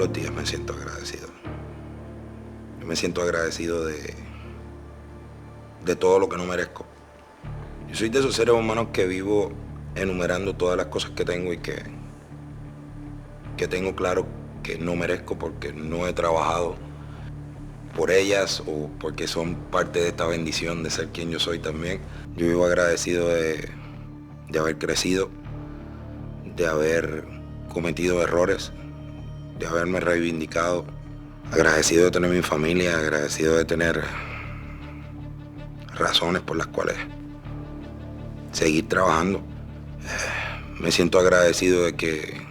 los días me siento agradecido. Yo me siento agradecido de todo lo que no merezco. Yo soy de esos seres humanos que vivo enumerando todas las cosas que tengo y que tengo claro que no merezco porque no he trabajado por ellas o porque son parte de esta bendición de ser quien yo soy también. Yo vivo agradecido de haber crecido, de haber cometido errores, de haberme reivindicado, agradecido de tener mi familia, agradecido de tener razones por las cuales seguir trabajando. Me siento agradecido de que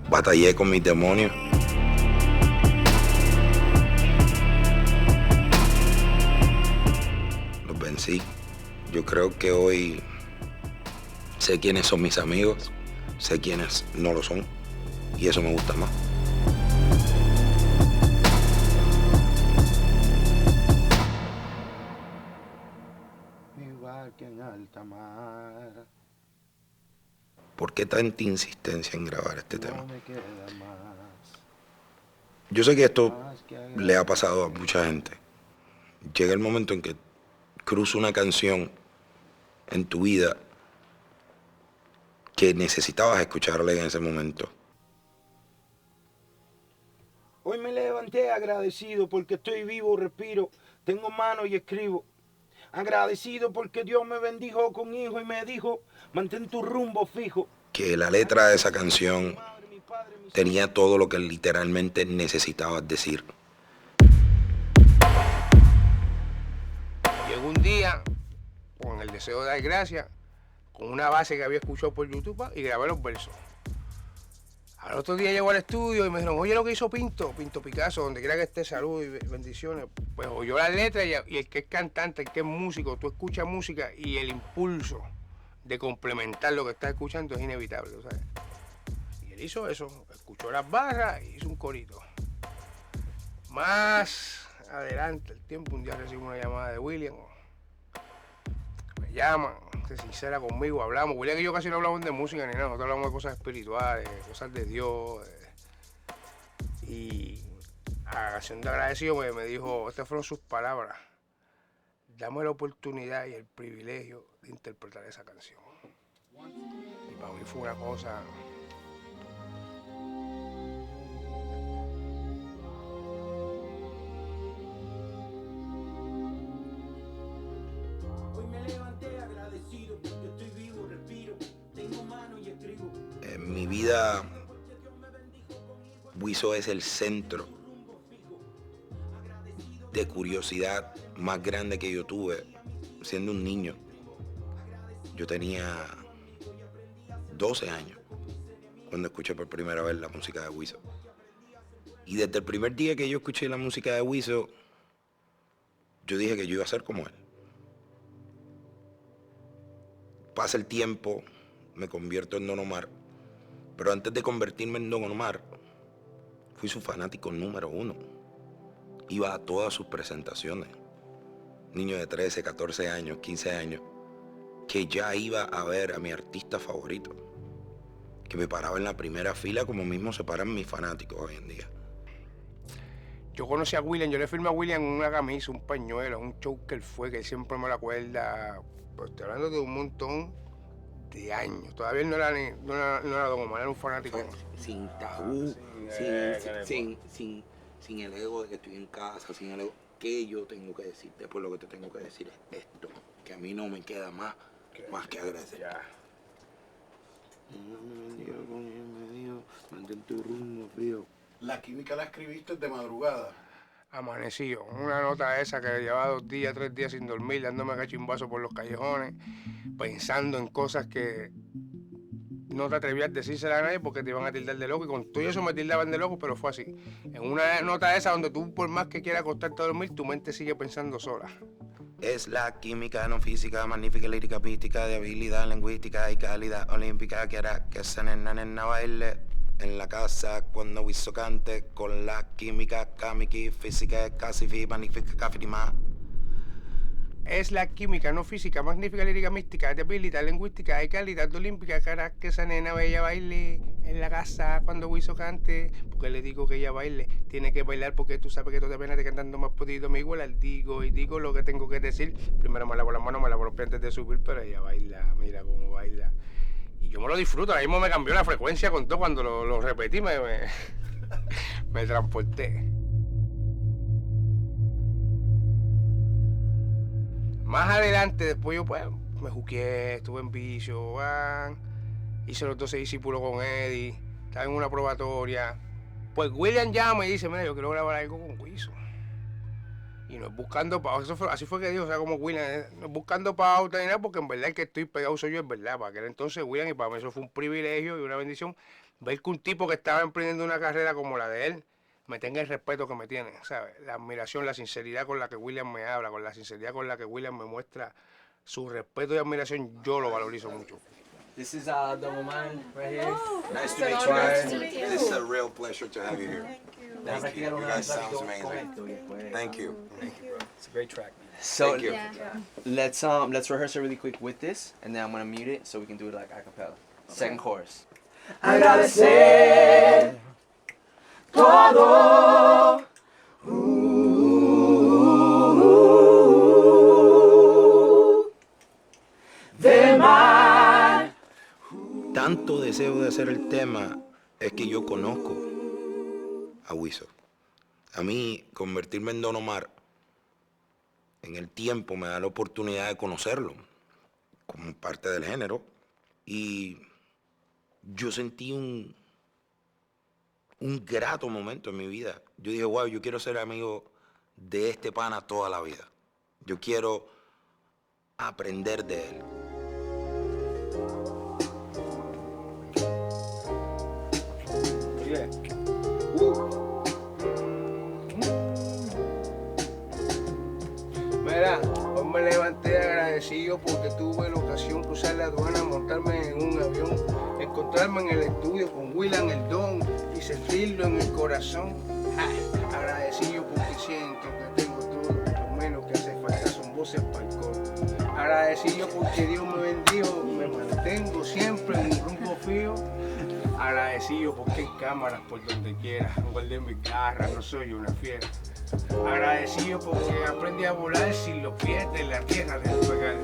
batallé con mis demonios. Los vencí. Yo creo que hoy sé quiénes son mis amigos, sé quiénes no lo son, y eso me gusta más. Igual que en alta mar. ¿Por qué tanta insistencia en grabar este tema? No me queda más. Yo sé que esto le ha pasado a mucha gente. Llega el momento en que cruza una canción en tu vida que necesitabas escucharla en ese momento. Hoy me levanté agradecido porque estoy vivo, respiro, tengo manos y escribo. Agradecido porque Dios me bendijo con hijo y me dijo, mantén tu rumbo fijo. Que la letra de esa canción tenía todo lo que literalmente necesitabas decir. Llegó un día con el deseo de dar gracias, con una base que había escuchado por YouTube y grabé los versos. Al otro día llegó al estudio y me dijeron, oye lo que hizo Pinto Picasso, donde quiera que esté, salud y bendiciones. Pues oyó las letras y el que es cantante, el que es músico, tú escuchas música y el impulso de complementar lo que estás escuchando es inevitable, ¿sabes? Y él hizo eso, escuchó las barras y hizo un corito. Más adelante el tiempo, un día recibo una llamada de William. Me llaman, se sincera conmigo, hablamos. William y yo casi no hablamos de música ni nada, nosotros hablamos de cosas espirituales, cosas de Dios. Y a la canción de agradecido me dijo, estas fueron sus palabras, dame la oportunidad y el privilegio de interpretar esa canción. Y para mí fue una cosa... En mi vida, Wiso es el centro de curiosidad más grande que yo tuve siendo un niño. Yo tenía 12 años cuando escuché por primera vez la música de Wiso. Y desde el primer día que yo escuché la música de Wiso, yo dije que yo iba a ser como él. Pasa el tiempo, me convierto en Don Omar, pero antes de convertirme en Don Omar, fui su fanático número 1. Iba a todas sus presentaciones. Niño de 13, 14 años, 15 años, que ya iba a ver a mi artista favorito, que me paraba en la primera fila como mismo se paran mis fanáticos hoy en día. Yo conocí a William, yo le firmé a William una camisa, un pañuelo, un show que él fue, que él siempre me lo acuerda. Pues estoy hablando de un montón de años. Todavía él no era Don Omar, era un fanático. Sin tabú, sin el ego de que estoy en casa, sin el ego. ¿Qué yo tengo que decirte? Pues lo que te tengo que decir es esto, que a mí no me queda más que agradecer. Ya. Mantén tu rumbo frío. La química la escribiste de madrugada. Amanecido, una nota esa que llevaba 2 días, 3 días sin dormir, dándome cachimbazo por los callejones, pensando en cosas que no te atrevías a decírsela a nadie porque te iban a tildar de loco, y con todo eso me tildaban de loco, pero fue así. En una nota esa donde tú, por más que quieras acostarte a dormir, tu mente sigue pensando sola. Es la química no física, magnífica lírica mística, de habilidad lingüística y calidad olímpica que hará que esa nena baile en la casa cuando Wiso cante con la química, kamiki, física, casi fi, magnífica, café más. Es la química no física, magnífica lírica mística, de habilidad lingüística y calidad olímpica que hará que esa nena bella baile en la casa cuando Wiso cante, porque le digo que ella baile, tiene que bailar porque tú sabes que tú te vienes de cantando más podido, me igual digo y digo lo que tengo que decir. Primero me lavo las manos, me lavo los pies antes de subir, pero ella baila, mira cómo baila. Y yo me lo disfruto, ahora mismo me cambió la frecuencia con todo, cuando lo repetí me transporté. Más adelante, después yo pues me juqué, estuve en vicio, hice los 12 discípulos con Eddie, estaba en una probatoria. Pues William llama y dice, mira, yo quiero grabar algo con Wiso. Y no es buscando pauta, así fue que dijo, o sea, como William, no es buscando pauta ni nada, porque en verdad el que estoy pegado soy yo, es verdad. Para aquel entonces William, y para mí eso fue un privilegio y una bendición, ver que un tipo que estaba emprendiendo una carrera como la de él, me tenga el respeto que me tiene, ¿sabes? La admiración, la sinceridad con la que William me habla, con la sinceridad con la que William me muestra su respeto y admiración, yo lo valorizo mucho. This is Don Omar right here. Nice to meet you. Nice to meet you. This is a real pleasure to have you here. Thank you. You guys sound amazing. Thank you. It's a great track. So Thank you. let's rehearse it really quick with this, and then I'm gonna mute it so we can do it like a cappella. Second chorus. Agradecer todo. De mar. Tanto deseo de hacer el tema es que yo conozco a Wiso. A mí, convertirme en Don Omar en el tiempo me da la oportunidad de conocerlo como parte del género. Y yo sentí un grato momento en mi vida. Yo dije, wow, yo quiero ser amigo de este pana toda la vida. Yo quiero aprender de él. Mira, hoy me levanté agradecido porque tuve la ocasión de cruzar la aduana, montarme en un avión, encontrarme en el estudio con William el Don y sentirlo en el corazón. Agradecido porque siento que tengo todo, lo menos que hace falta son voces para el coro. Agradecido porque Dios me bendijo, me mantengo siempre en un rumbo fijo. Agradecido porque hay cámaras por donde quiera, guardé mi garra, no soy una fiera. Agradecido porque aprendí a volar sin los pies de la tierra de despegar.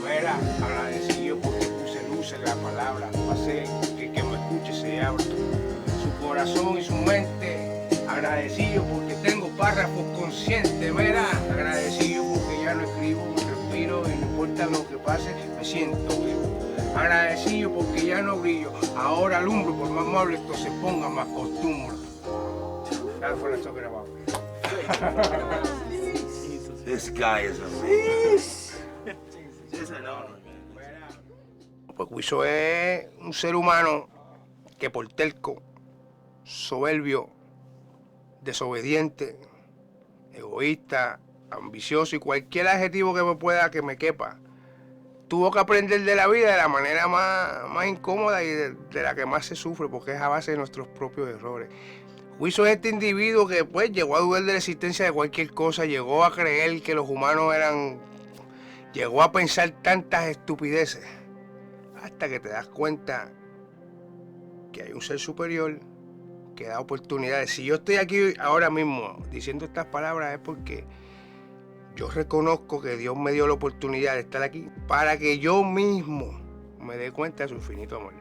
Mira, agradecido porque puse luz en la palabra, pasé que me escuche se abra su corazón y su mente. Agradecido porque tengo párrafos conscientes. Mira, agradecido porque ya no escribo, respiro y no importa lo que pase, me siento vivo. Agradecido porque ya no brillo, ahora alumbro, por más amable esto se ponga, más costumbre. That fue la grabado. This guy is amazing. Pues Wiso es un ser humano que por terco, soberbio, desobediente, egoísta, ambicioso y cualquier adjetivo que me quepa, tuvo que aprender de la vida de la manera más incómoda y de la que más se sufre, porque es a base de nuestros propios errores. Wiso es este individuo que pues llegó a dudar de la existencia de cualquier cosa, llegó a creer que los humanos llegó a pensar tantas estupideces, hasta que te das cuenta que hay un ser superior que da oportunidades. Si yo estoy aquí ahora mismo diciendo estas palabras es porque yo reconozco que Dios me dio la oportunidad de estar aquí para que yo mismo me dé cuenta de su infinito amor.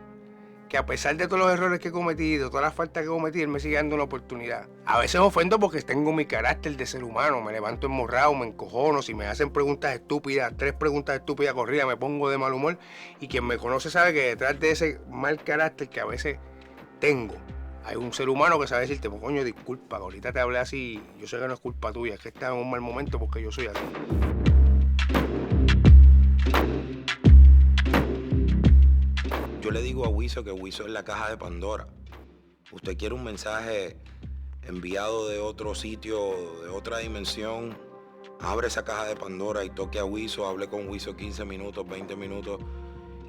Que a pesar de todos los errores que he cometido, todas las faltas que cometí, Él me sigue dando una oportunidad. A veces me ofendo porque tengo mi carácter de ser humano, me levanto enmorrado, me encojono, si me hacen preguntas estúpidas, 3 preguntas estúpidas corridas, me pongo de mal humor. Y quien me conoce sabe que detrás de ese mal carácter que a veces tengo, hay un ser humano que sabe decirte, pues coño, disculpa, ahorita te hablé así, yo sé que no es culpa tuya, es que estás en un mal momento porque yo soy así. Yo le digo a Wiso que Wiso es la caja de Pandora. Usted quiere un mensaje enviado de otro sitio, de otra dimensión, abre esa caja de Pandora y toque a Wiso, hable con Wiso 15 minutos, 20 minutos,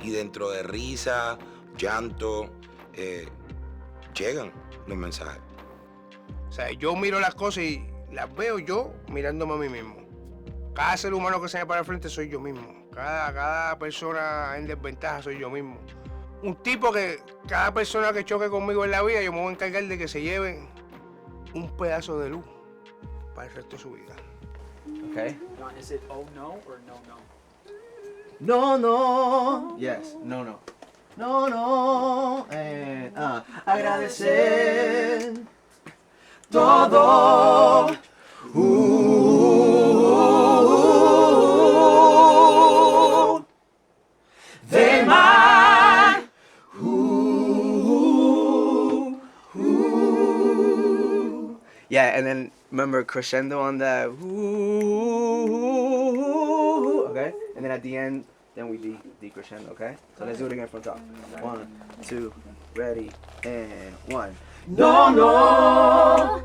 y dentro de risa, llanto, llegan los mensajes. O sea, yo miro las cosas y las veo yo mirándome a mí mismo. Cada ser humano que se me para al frente soy yo mismo. Cada persona en desventaja soy yo mismo. un tipo que cada persona que choque conmigo en la vida, yo me voy a encargar de que se lleve un pedazo de luz para el resto de su vida. Okay. Now, is it oh no or no no? No, no. Yes. No, no. No, no. And agradecer todo. De mar. Yeah, and then remember crescendo on that. Okay, and then at the end, then we decrescendo. Okay, so let's do it again from top. 1, 2, ready, and 1. No, no.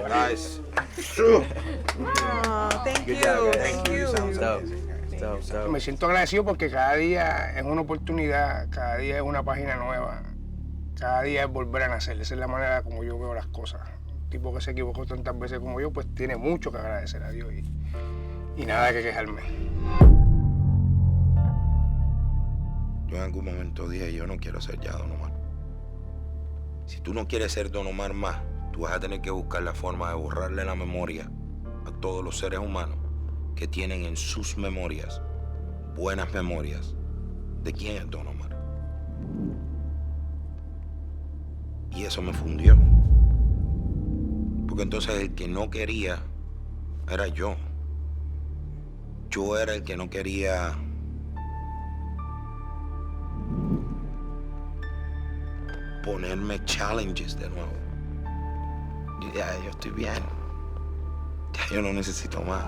Nice. Oh, thank Good you. job, guys. Thank you. So. Me siento agradecido porque cada día es una oportunidad, cada día es una página nueva, cada día es volver a nacer. Esa es la manera como yo veo las cosas. Un tipo que se equivocó tantas veces como yo, pues tiene mucho que agradecer a Dios y nada que quejarme. Yo en algún momento dije, yo no quiero ser ya Don Omar. Si tú no quieres ser Don Omar más, tú vas a tener que buscar la forma de borrarle la memoria a todos los seres humanos que tienen en sus memorias buenas memorias de quién es Don Omar. Y eso me fundió. Porque entonces el que no quería era yo. Yo era el que no quería ponerme challenges de nuevo. Ya, yo estoy bien. Ya yo no necesito más.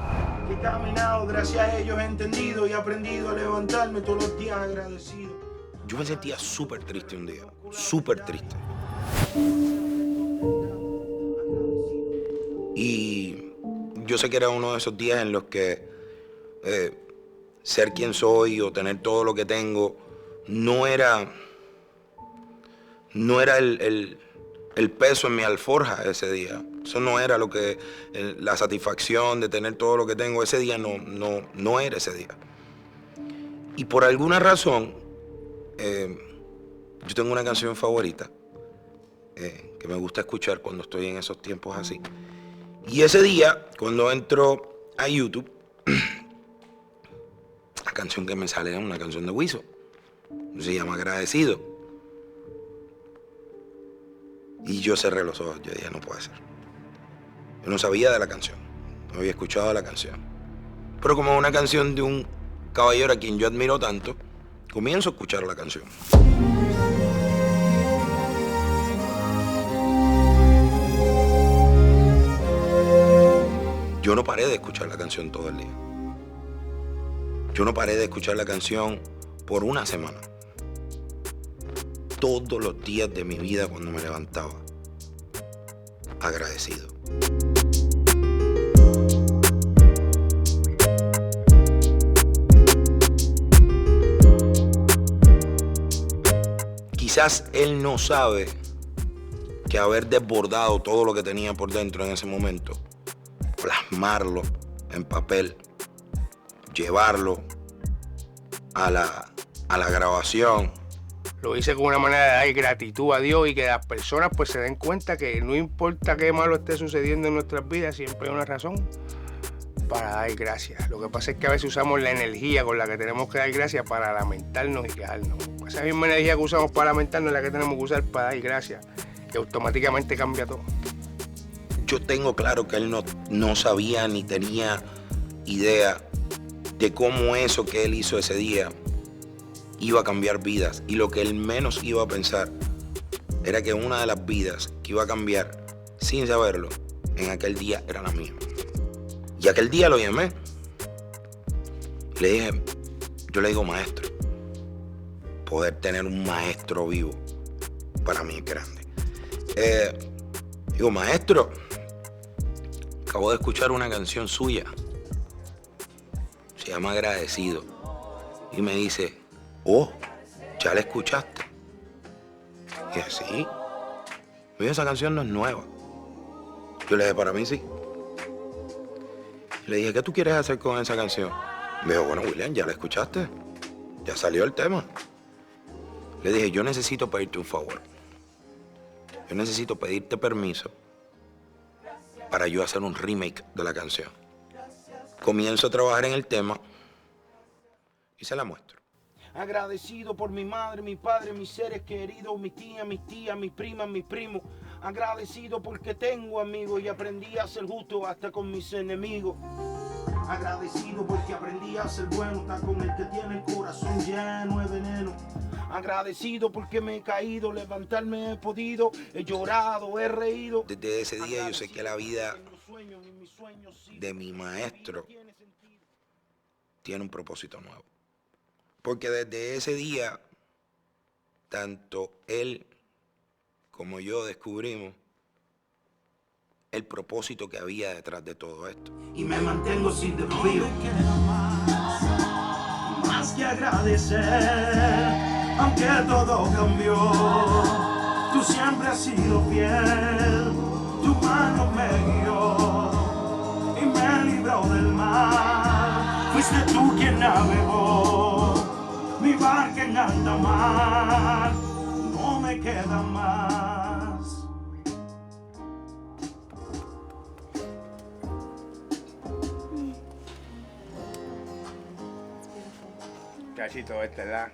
Que he caminado, gracias a ellos he entendido y aprendido a levantarme todos los días agradecido. Yo me sentía súper triste un día, súper triste. Y yo sé que era uno de esos días en los que ser quien soy o tener todo lo que tengo no era el peso en mi alforja ese día. Eso no era lo que la satisfacción de tener todo lo que tengo ese día, no era ese día. Y por alguna razón, yo tengo una canción favorita que me gusta escuchar cuando estoy en esos tiempos así. Y ese día, cuando entro a YouTube, la canción que me sale es una canción de Wiso. Se llama Agradecido. Y yo cerré los ojos, yo dije, no puede ser. Yo no sabía de la canción, no había escuchado la canción. Pero como es una canción de un caballero a quien yo admiro tanto, comienzo a escuchar la canción. Yo no paré de escuchar la canción todo el día. Yo no paré de escuchar la canción por una semana. Todos los días de mi vida cuando me levantaba. Agradecido. Quizás él no sabe que haber desbordado todo lo que tenía por dentro en ese momento, plasmarlo en papel, llevarlo a la grabación. Lo hice con una manera de dar gratitud a Dios y que las personas pues se den cuenta que no importa qué malo esté sucediendo en nuestras vidas, siempre hay una razón para dar gracias. Lo que pasa es que a veces usamos la energía con la que tenemos que dar gracias para lamentarnos y quejarnos. Esa misma energía que usamos para lamentarnos es la que tenemos que usar para dar gracias, que automáticamente cambia todo. Yo tengo claro que él no sabía ni tenía idea de cómo eso que él hizo ese día iba a cambiar vidas. Y lo que él menos iba a pensar era que una de las vidas que iba a cambiar, sin saberlo, en aquel día era la mía. Y aquel día lo llamé. Le dije, yo le digo maestro. Poder tener un maestro vivo para mí es grande. Digo, maestro, acabo de escuchar una canción suya. Se llama Agradecido. Y me dice, oh, ¿ya la escuchaste? Y dije, sí. Me dijo, esa canción no es nueva. Yo le dije, para mí sí. Le dije, ¿qué tú quieres hacer con esa canción? Me dijo, bueno, William, ¿ya la escuchaste? Ya salió el tema. Le dije, yo necesito pedirte un favor. Yo necesito pedirte permiso para yo hacer un remake de la canción. Comienzo a trabajar en el tema y se la muestro. Agradecido por mi madre, mi padre, mis seres queridos, mi tía, mis tías, mis primas, mis primos. Agradecido porque tengo amigos y aprendí a ser justo hasta con mis enemigos. Agradecido porque aprendí a ser bueno hasta con el que tiene el corazón lleno de veneno. Agradecido porque me he caído, levantarme he podido, he llorado, he reído. Desde ese día yo sé que la vida de mi maestro tiene un propósito nuevo. Porque desde ese día, tanto él como yo descubrimos el propósito que había detrás de todo esto. Y me mantengo sin desvío. Más que agradecer, aunque todo cambió. Tú siempre has sido fiel, tu mano me guió y me libró del mal. Fuiste tú quien navegó mi barca en alta mar, no me queda más. Cachito, ¿verdad?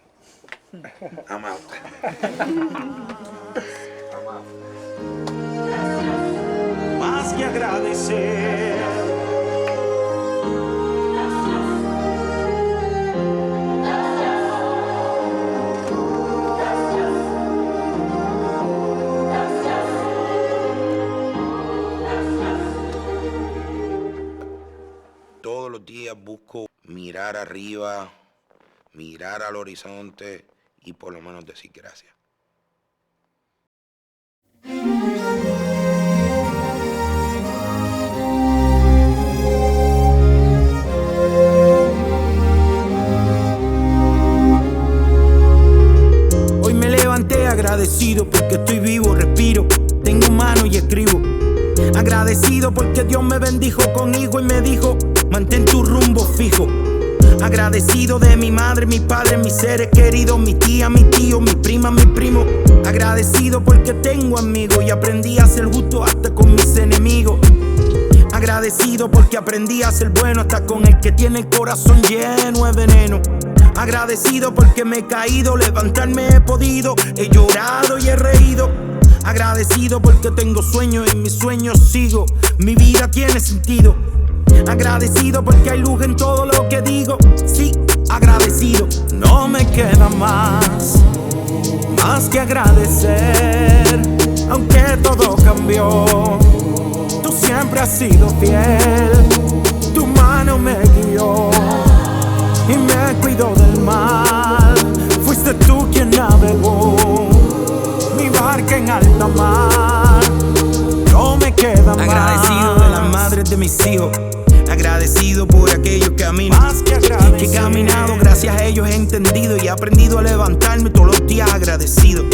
Amado. Más que agradecer. Todos los días busco mirar arriba, mirar al horizonte y por lo menos decir gracias. Hoy me levanté agradecido porque estoy vivo, respiro, tengo mano y escribo. Agradecido porque Dios me bendijo con hijo y me dijo, mantén tu rumbo fijo. Agradecido de mi madre, mi padre, mis seres queridos, mi tía, mi tío, mi prima, mi primo. Agradecido porque tengo amigos y aprendí a ser justo hasta con mis enemigos. Agradecido porque aprendí a ser bueno hasta con el que tiene el corazón lleno de veneno. Agradecido porque me he caído, levantarme he podido, he llorado y he reído. Agradecido porque tengo sueños y mis sueños sigo, mi vida tiene sentido. Agradecido porque hay luz en todo lo que digo. Sí, agradecido, no me queda más que agradecer. Aunque todo cambió, tú siempre has sido fiel. Tu mano me guió y me cuidó del mal. Fuiste tú quien navegó mi barca en alta mar. No me queda más. Agradecido de las madres de mis hijos. Agradecido por aquellos caminos que he caminado, gracias a ellos he entendido y he aprendido a levantarme todos los días agradecido.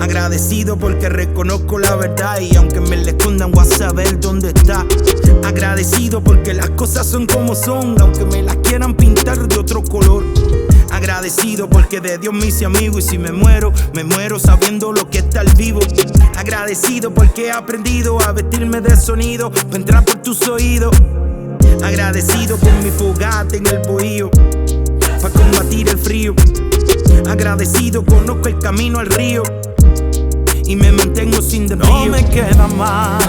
Agradecido porque reconozco la verdad y aunque me la escondan voy a saber dónde está. Agradecido porque las cosas son como son, aunque me las quieran pintar de otro color. Agradecido porque de Dios me hice amigo y si me muero sabiendo lo que es estar vivo. Agradecido porque he aprendido a vestirme de sonido para entrar por tus oídos. Agradecido con mi fogata en el bohío para combatir el frío. Agradecido conozco el camino al río y me mantengo sin desvío. No me queda más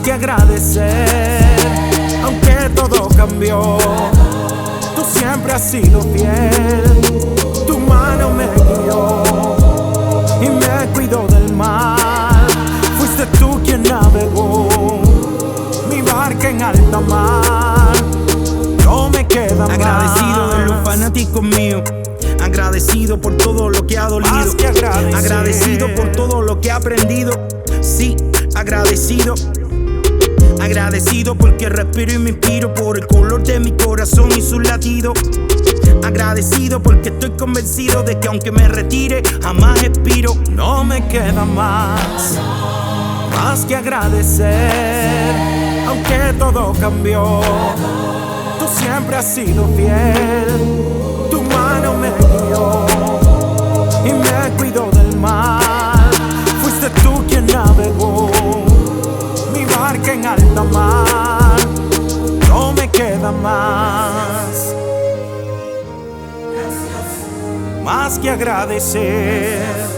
que agradecer. Aunque todo cambió, tú siempre has sido fiel. Tu mano me guió y me cuidó del mal. Fuiste tú quien navegó mi barca en alta mar. No me queda más. Agradecido de los fanáticos míos. Agradecido por todo lo que ha dolido. Agradecido por todo lo que he aprendido. Sí, agradecido. Agradecido porque respiro y me inspiro por el color de mi corazón y sus latidos. Agradecido porque estoy convencido de que aunque me retire jamás expiro. No me queda más que agradecer. Aunque todo cambió, tú siempre has sido fiel. Tu mano me guió queda más que agradecer.